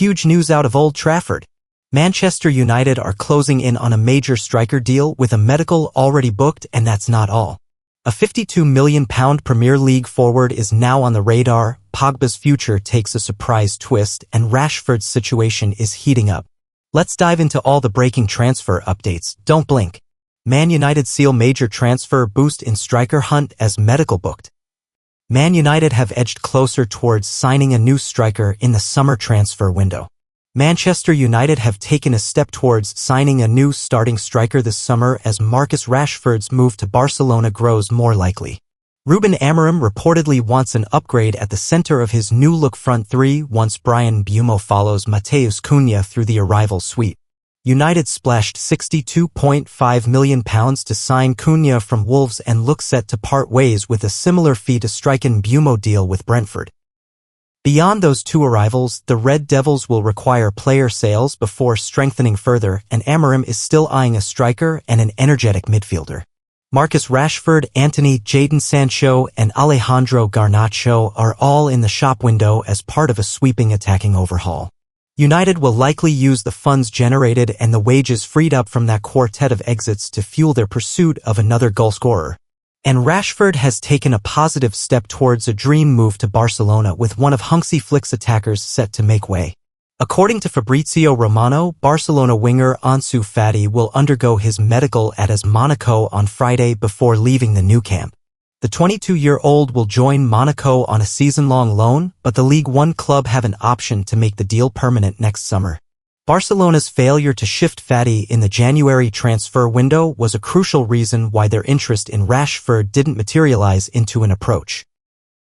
Huge news out of Old Trafford. Manchester United are closing in on a major striker deal with a medical already booked, and that's not all. A £52 million Premier League forward is now on the radar, Pogba's future takes a surprise twist, and Rashford's situation is heating up. Let's dive into all the breaking transfer updates. Don't blink. Man United seal major transfer boost in striker hunt as medical booked. Man United have edged closer towards signing a new striker in the summer transfer window. Manchester United have taken a step towards signing a new starting striker this summer as Marcus Rashford's move to Barcelona grows more likely. Ruben Amorim reportedly wants an upgrade at the center of his new-look front three once Bryan Mbeumo follows Matheus Cunha through the arrival suite. United splashed £62.5 million to sign Cunha from Wolves and look set to part ways with a similar fee to strike an Mbeumo deal with Brentford. Beyond those two arrivals, the Red Devils will require player sales before strengthening further, and Amorim is still eyeing a striker and an energetic midfielder. Marcus Rashford, Antony, Jadon Sancho, and Alejandro Garnacho are all in the shop window as part of a sweeping attacking overhaul. United will likely use the funds generated and the wages freed up from that quartet of exits to fuel their pursuit of another goalscorer. And Rashford has taken a positive step towards a dream move to Barcelona with one of Hansi Flick's attackers set to make way. According to Fabrizio Romano, Barcelona winger Ansu Fati will undergo his medical at AS Monaco on Friday before leaving the Nou Camp. The 22-year-old will join Monaco on a season-long loan, but the League One club have an option to make the deal permanent next summer. Barcelona's failure to shift Fati in the January transfer window was a crucial reason why their interest in Rashford didn't materialize into an approach.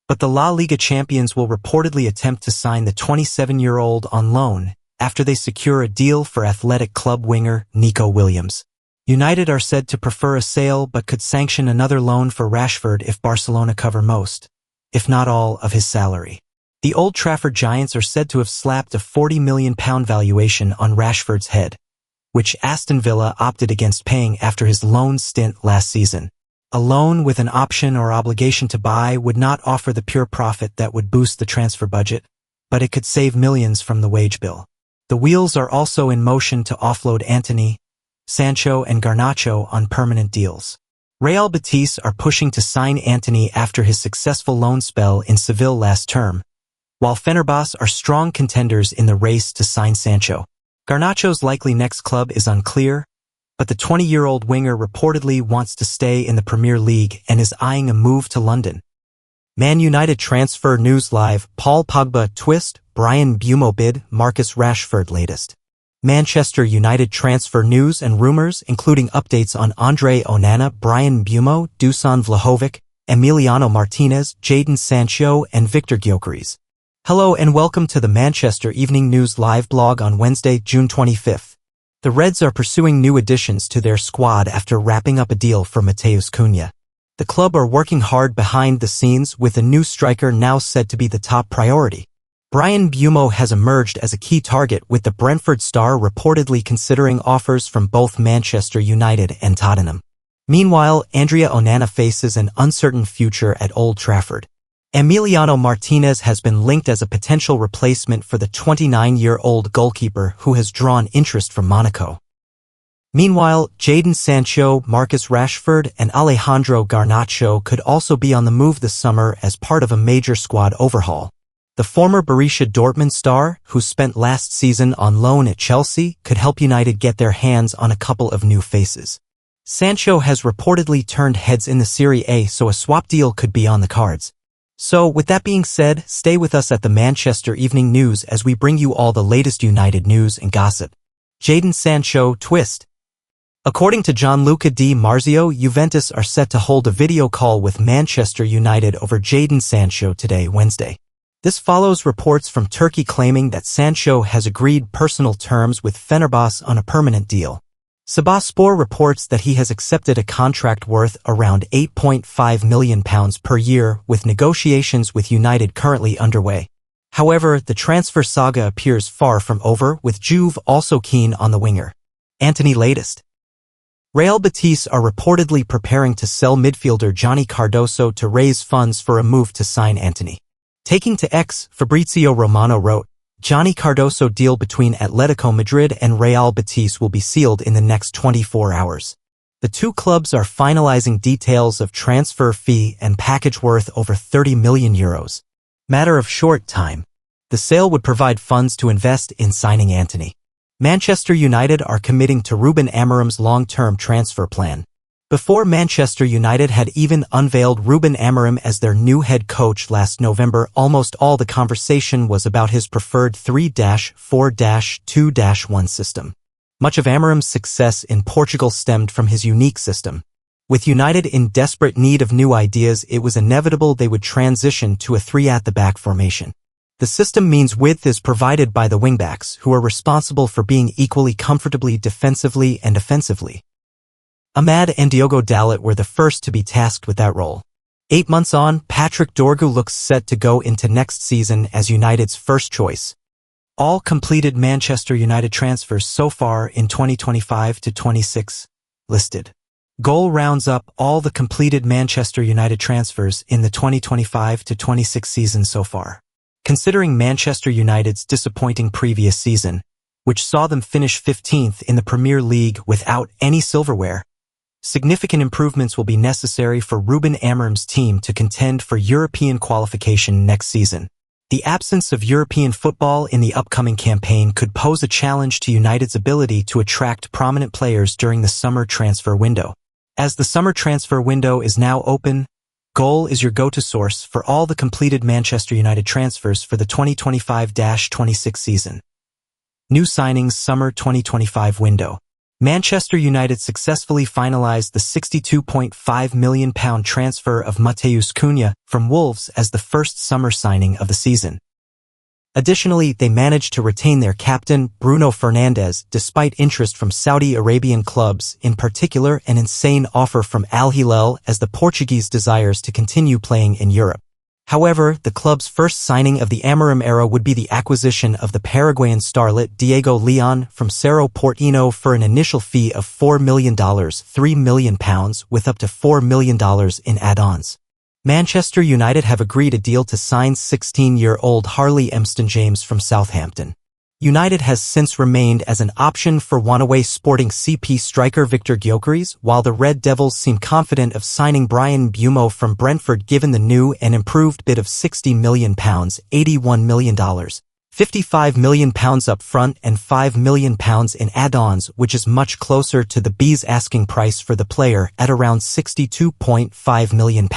But the La Liga champions will reportedly attempt to sign the 27-year-old on loan after they secure a deal for Athletic Club winger Nico Williams. United are said to prefer a sale but could sanction another loan for Rashford if Barcelona cover most, if not all, of his salary. The Old Trafford Giants are said to have slapped a £40 million valuation on Rashford's head, which Aston Villa opted against paying after his loan stint last season. A loan with an option or obligation to buy would not offer the pure profit that would boost the transfer budget, but it could save millions from the wage bill. The wheels are also in motion to offload Antony, Sancho, and Garnacho on permanent deals. Real Betis are pushing to sign Antony after his successful loan spell in Seville last term, while Fenerbahce are strong contenders in the race to sign Sancho. Garnacho's likely next club is unclear, but the 20-year-old winger reportedly wants to stay in the Premier League and is eyeing a move to London. Man United transfer news live, Paul Pogba twist, Bryan Mbeumo bid, Marcus Rashford latest. Manchester United transfer news and rumours, including updates on Andre Onana, Bryan Mbeumo, Dusan Vlahovic, Emiliano Martinez, Jadon Sancho, and Victor Gyökeres. Hello and welcome to the Manchester Evening News live blog on Wednesday, June 25th. The Reds are pursuing new additions to their squad after wrapping up a deal for Matheus Cunha. The club are working hard behind the scenes with a new striker now said to be the top priority. Bryan Mbeumo has emerged as a key target, with the Brentford star reportedly considering offers from both Manchester United and Tottenham. Meanwhile, Andre Onana faces an uncertain future at Old Trafford. Emiliano Martinez has been linked as a potential replacement for the 29-year-old goalkeeper who has drawn interest from Monaco. Meanwhile, Jadon Sancho, Marcus Rashford, and Alejandro Garnacho could also be on the move this summer as part of a major squad overhaul. The former Borussia Dortmund star, who spent last season on loan at Chelsea, could help United get their hands on a couple of new faces. Sancho has reportedly turned heads in the Serie A, so a swap deal could be on the cards. So, with that being said, stay with us at the Manchester Evening News as we bring you all the latest United news and gossip. Jadon Sancho twist. According to Gianluca Di Marzio, Juventus are set to hold a video call with Manchester United over Jadon Sancho today, Wednesday. This follows reports from Turkey claiming that Sancho has agreed personal terms with Fenerbahce on a permanent deal. Sabahspor reports that he has accepted a contract worth around £8.5 million per year, with negotiations with United currently underway. However, the transfer saga appears far from over, with Juve also keen on the winger. Antony latest. Real Betis are reportedly preparing to sell midfielder Johnny Cardoso to raise funds for a move to sign Antony. Taking to X, Fabrizio Romano wrote, Johnny Cardoso deal between Atletico Madrid and Real Betis will be sealed in the next 24 hours. The two clubs are finalizing details of transfer fee and package worth over €30 million. Matter of short time. The sale would provide funds to invest in signing Antony. Manchester United are committing to Ruben Amorim's long-term transfer plan. Before Manchester United had even unveiled Ruben Amorim as their new head coach last November, almost all the conversation was about his preferred 3-4-2-1 system. Much of Amorim's success in Portugal stemmed from his unique system. With United in desperate need of new ideas, it was inevitable they would transition to a 3-at-the-back formation. The system means width is provided by the wingbacks, who are responsible for being equally comfortably defensively and offensively. Amad and Diogo Dalot were the first to be tasked with that role. 8 months on, Patrick Dorgu looks set to go into next season as United's first choice. All completed Manchester United transfers so far in 2025-26 listed. Goal rounds up all the completed Manchester United transfers in the 2025-26 season so far. Considering Manchester United's disappointing previous season, which saw them finish 15th in the Premier League without any silverware, significant improvements will be necessary for Ruben Amorim's team to contend for European qualification next season. The absence of European football in the upcoming campaign could pose a challenge to United's ability to attract prominent players during the summer transfer window. As the summer transfer window is now open, Goal is your go-to source for all the completed Manchester United transfers for the 2025-26 season. New signings summer 2025 window. Manchester United successfully finalized the £62.5 million transfer of Matheus Cunha from Wolves as the first summer signing of the season. Additionally, they managed to retain their captain, Bruno Fernandes, despite interest from Saudi Arabian clubs, in particular an insane offer from Al Hilal as the Portuguese desires to continue playing in Europe. However, the club's first signing of the Amorim era would be the acquisition of the Paraguayan starlet Diego Leon from Cerro Porteño for an initial fee of $4 million, £3 million, with up to $4 million in add-ons. Manchester United have agreed a deal to sign 16-year-old Harley Emston-James from Southampton. United has since remained as an option for Wanaway Sporting CP striker Victor Gyökeres, while the Red Devils seem confident of signing Bryan Mbeumo from Brentford given the new and improved bid of £60 million, $81 million, £55 million up front and £5 million in add-ons, which is much closer to the Bees' asking price for the player at around £62.5 million.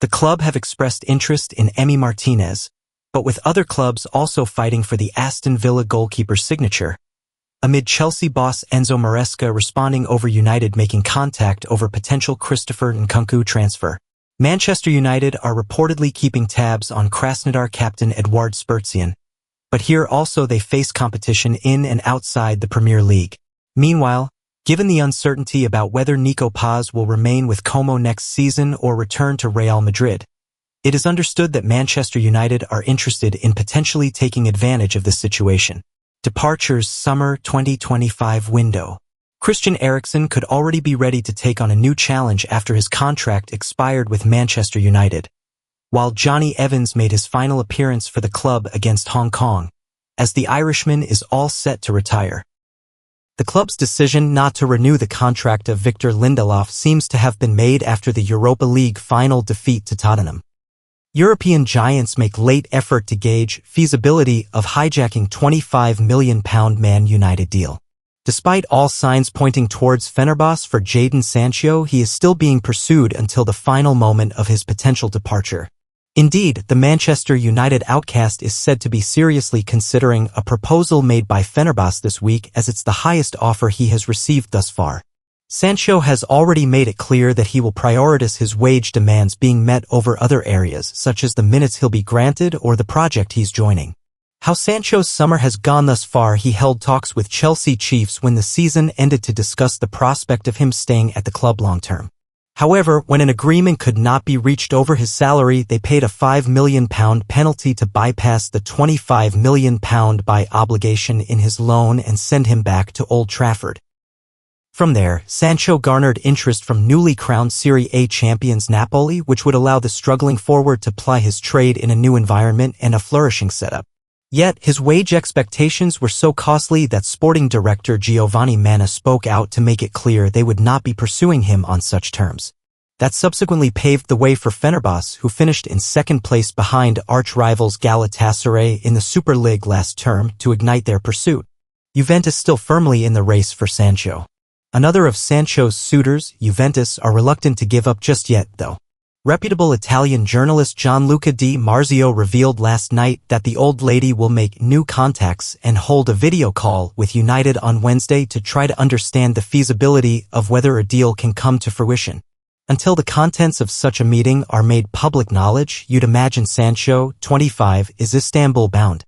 The club have expressed interest in Emi Martinez, but with other clubs also fighting for the Aston Villa goalkeeper's signature, amid Chelsea boss Enzo Maresca responding over United making contact over potential Christopher Nkunku transfer. Manchester United are reportedly keeping tabs on Krasnodar captain Eduard Spurzian, but here also they face competition in and outside the Premier League. Meanwhile, given the uncertainty about whether Nico Paz will remain with Como next season or return to Real Madrid, it is understood that Manchester United are interested in potentially taking advantage of this situation. Departures summer 2025 window. Christian Eriksen could already be ready to take on a new challenge after his contract expired with Manchester United, while Johnny Evans made his final appearance for the club against Hong Kong, as the Irishman is all set to retire. The club's decision not to renew the contract of Victor Lindelof seems to have been made after the Europa League final defeat to Tottenham. European giants make late effort to gauge feasibility of hijacking £25 million Man United deal. Despite all signs pointing towards Fenerbahce for Jadon Sancho, he is still being pursued until the final moment of his potential departure. Indeed, the Manchester United outcast is said to be seriously considering a proposal made by Fenerbahce this week as it's the highest offer he has received thus far. Sancho has already made it clear that he will prioritize his wage demands being met over other areas, such as the minutes he'll be granted or the project he's joining. How Sancho's summer has gone thus far: he held talks with Chelsea Chiefs when the season ended to discuss the prospect of him staying at the club long-term. However, when an agreement could not be reached over his salary, they paid a £5 million penalty to bypass the £25 million buy obligation in his loan and send him back to Old Trafford. From there, Sancho garnered interest from newly crowned Serie A champions Napoli, which would allow the struggling forward to ply his trade in a new environment and a flourishing setup. Yet, his wage expectations were so costly that sporting director Giovanni Manna spoke out to make it clear they would not be pursuing him on such terms. That subsequently paved the way for Fenerbahce, who finished in second place behind arch-rivals Galatasaray in the Super League last term, to ignite their pursuit. Juventus still firmly in the race for Sancho. Another of Sancho's suitors, Juventus, are reluctant to give up just yet, though. Reputable Italian journalist Gianluca Di Marzio revealed last night that the old lady will make new contacts and hold a video call with United on Wednesday to try to understand the feasibility of whether a deal can come to fruition. Until the contents of such a meeting are made public knowledge, you'd imagine Sancho, 25, is Istanbul-bound.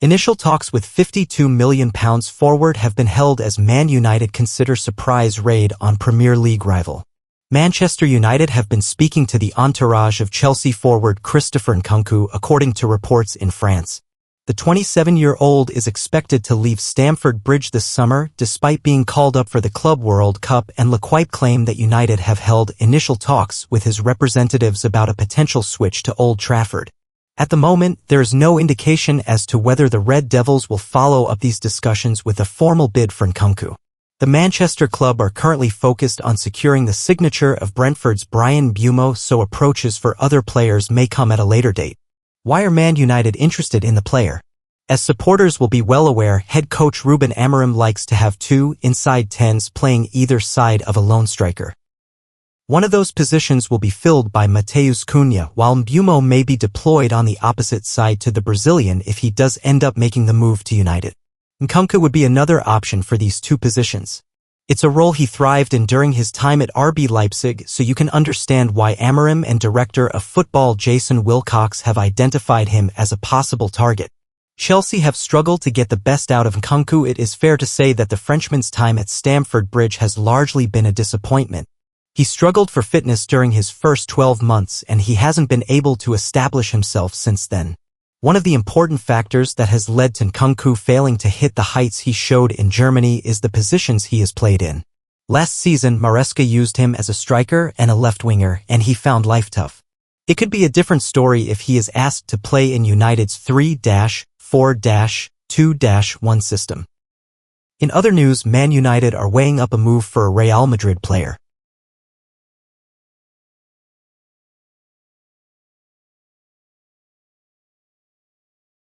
Initial talks with £52 million forward have been held as Man United consider surprise raid on Premier League rival. Manchester United have been speaking to the entourage of Chelsea forward Christopher Nkunku, according to reports in France. The 27-year-old is expected to leave Stamford Bridge this summer, despite being called up for the Club World Cup, and L'Equipe claim that United have held initial talks with his representatives about a potential switch to Old Trafford. At the moment, there is no indication as to whether the Red Devils will follow up these discussions with a formal bid for Nkunku. The Manchester club are currently focused on securing the signature of Brentford's Bryan Mbeumo, so approaches for other players may come at a later date. Why are Man United interested in the player? As supporters will be well aware, head coach Ruben Amorim likes to have two inside tens playing either side of a lone striker. One of those positions will be filled by Matheus Cunha, while Mbeumo may be deployed on the opposite side to the Brazilian if he does end up making the move to United. Nkunku would be another option for these two positions. It's a role he thrived in during his time at RB Leipzig, so you can understand why Amorim and director of football Jason Wilcox have identified him as a possible target. Chelsea have struggled to get the best out of Nkunku. It is fair to say that the Frenchman's time at Stamford Bridge has largely been a disappointment. He struggled for fitness during his first 12 months, and he hasn't been able to establish himself since then. One of the important factors that has led to Nkunku failing to hit the heights he showed in Germany is the positions he has played in. Last season, Maresca used him as a striker and a left winger, and he found life tough. It could be a different story if he is asked to play in United's 3-4-2-1 system. In other news, Man United are weighing up a move for a Real Madrid player.